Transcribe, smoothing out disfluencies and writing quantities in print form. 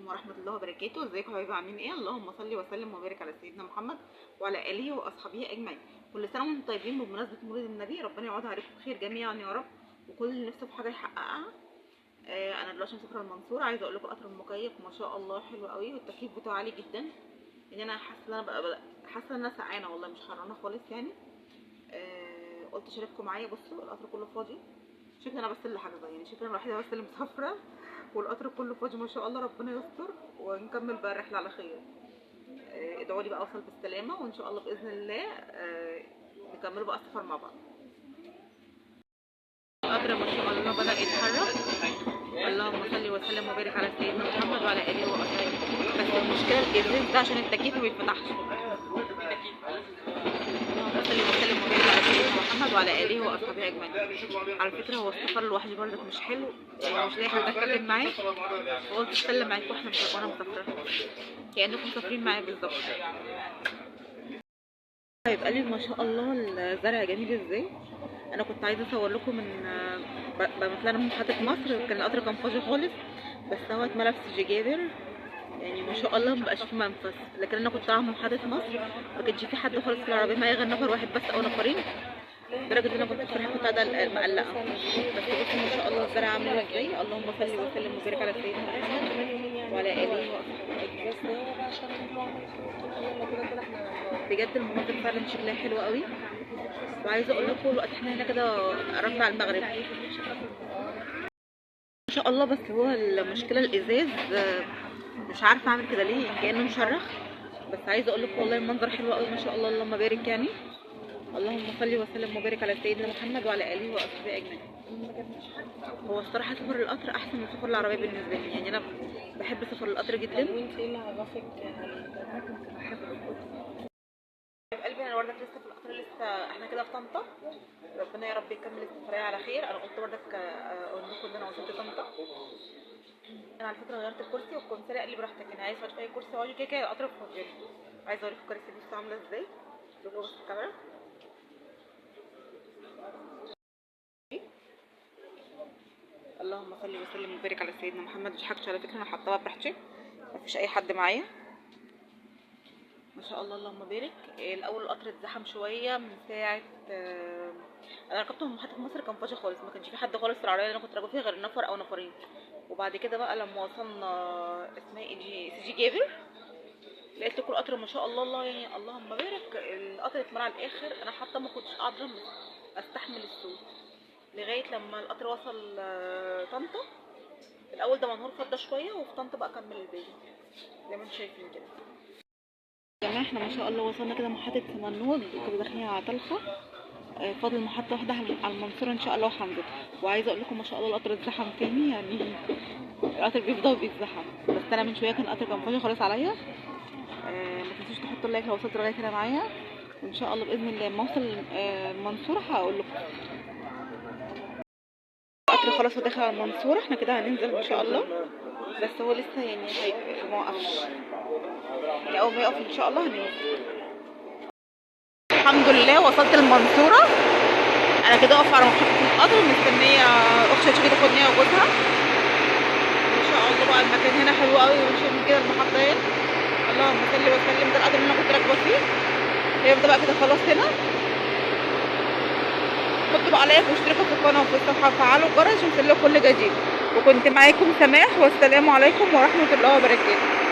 عليكم ورحمة الله وبركاته. ازيكم يا حبايبي، عاملين ايه؟ اللهم صل وسلم وبارك على سيدنا محمد وعلى اله واصحابه اجمعين. كل سنة وانتم طيبين بمناسبة مولد النبي، ربنا يعود عليكم بخير جميعا يا رب، وكل اللي نفسه في حاجة يحققها. انا دلوقتي مسافرة المنصورة. عايزة اقول لكم القطر المكيف ما شاء الله حلو قوي، والتكييف بتاعه عالي جدا. يعني انا حاسة ان انا سقعانة والله، مش حرانة خالص يعني. قلت اشارككم معايا. بصوا القطر كله فاضي، شكلي انا بس اللي حاجزه، يعني شكلي انا الوحيده بس اللي مسافره، والقطر كله فاضي ما شاء الله. ربنا يستر ونكمل بقى الرحله على خير. ادعوا لي بقى اوصل بالسلامه، وان شاء الله باذن الله نكملوا بقى السفر مع بعض. القطر ما شاء الله بدا يتحرك. اللهم صل وسلم وبارك على سيدنا محمد وعلى اله واصحابه. بس المشكله الازاز ده عشان التكييف ما بيتفتحش. اللهم صل وسلم وبارك على سيدنا محمد وعلى اله واصحابه اجمعين. على فكره هو السفر لوحدي برضك مش حلو، مش لاقي حد اتكلم معاه، فقلت اتكلم معاكم وانا مسافره، كانكم مسافرين معايا بالظبط. هيبقى لي ما شاء الله الزرع جميل ازاي. انا كنت عايزه اصور لكم من طلعنا من محطه مصر، كان القطر كان فاضي خالص، بس هو اتملى بسجاجر، يعني ما شاء الله مبقاش في منفس. لكن انا كنت طالعه من محطه مصر ما كانش في حد خالص في العربيه معايا غير نفر واحد بس او نفرين، لدرجه ان انا كنت بصراحه كنت قاعده مقلقه. بس بصوا ما شاء الله الزرع عامل ازاي. اللهم صل وسلم وبارك على سيدنا محمد وعلى اله وصحبه. بجد المناظر فعلا شكلها حلو قوي. وعايزه اقول لكم الوقت احنا هنا كده قربنا على المغرب ما شاء الله. بس هو المشكله الازاز، مش عارفه اعمل كده ليه، كانه مشرخ. بس عايزه اقول لكم والله المنظر حلو قوي ما شاء الله، اللهم بارك يعني. اللهم صل وسلم وبارك على سيدنا محمد وعلى اله واصحابه اجمعين. هو الصراحه سفر القطر احسن من سفر العربيه بالنسبه لي، يعني انا بحب سفر القطر جدا. وانت ايه اللي عرفك قلبي انا وردك لسه في القطر، لسه احنا كده في طنطا. ربنا يا رب يكمل السفريه على خير. انا قلت وردك اقول لكم ان انا وصلت طنطا. انا على فكره غيرت الكرسي، والكونسيري قال لي براحتك، انا عايزه تقعدي في اي كرسي اقعدي، كده كده القطر فاضي. عايزه اوريكم الكراسي دي عامله ازاي. شوفوا بس الكاميرا. اللهم صل وسلم وبارك على سيدنا محمد. مش حاجتي على فكره، انا حاطاها براحتي، مفيش اي حد معايا ما شاء الله. اللهم بارك. الاول القطر اتزحم شويه من ساعه انا ركبته من محطه مصر، كان فاضي خالص، ما كانش في حد خالص في العربيه اللي انا كنت راكبه فيها غير نفر او نفرين. وبعد كده بقى لما وصلنا اسمها ايه دي، سي جي جابر، لقيت لكم القطر ما شاء الله الله يعني اللهم بارك. القطر اتملى على الاخر. انا حتى ما كنتش قادره استحمل الصوت لغايه لما القطر وصل طنطا. الاول ده منهور فضى شويه، وفي طنطا بقى كمل الباقي زي ما انتم شايفين كده. يا جماعه احنا ما شاء الله وصلنا كده محطه سمنود، وكده داخلين على طلخه. فاضل محطه واحده على المنصوره ان شاء الله وحمزه. وعايزه اقول لكم ما شاء الله القطر اتزحم تاني، يعني القطر بيفضل بيتزحم. بس انا من شويه كان القطر كان فاضي خالص عليا. ما تنسوش تحطوا اللايك لو وصلتوا لغايه هنا معايا، وان شاء الله باذن الله لما اوصل المنصوره هقول لكم. القطر خلاص وداخل على المنصوره، احنا كده هننزل ان شاء الله. بس هو لسه يعني ما وقفش، يعني اول ما يقف ان شاء الله هننزل. الحمد لله وصلت المنصوره. انا كده واقفه على محطه القطر مستنيه اختي تيجي تاخدني وجوزها ان شاء الله. بقى المكان هنا حلو قوي، ونشوف كده المحطات. اللهم صل وسلم. ده القطر اللي انا كنت راكبه فيه، هيفضل بقى كده خلاص هنا. حطوا بقى لايك واشتركوا في القناه وفي الصفحه وفعلوا الجرس عشان يوصلكوا كل جديد. وكنت معاكم سماح، والسلام عليكم ورحمه الله وبركاته.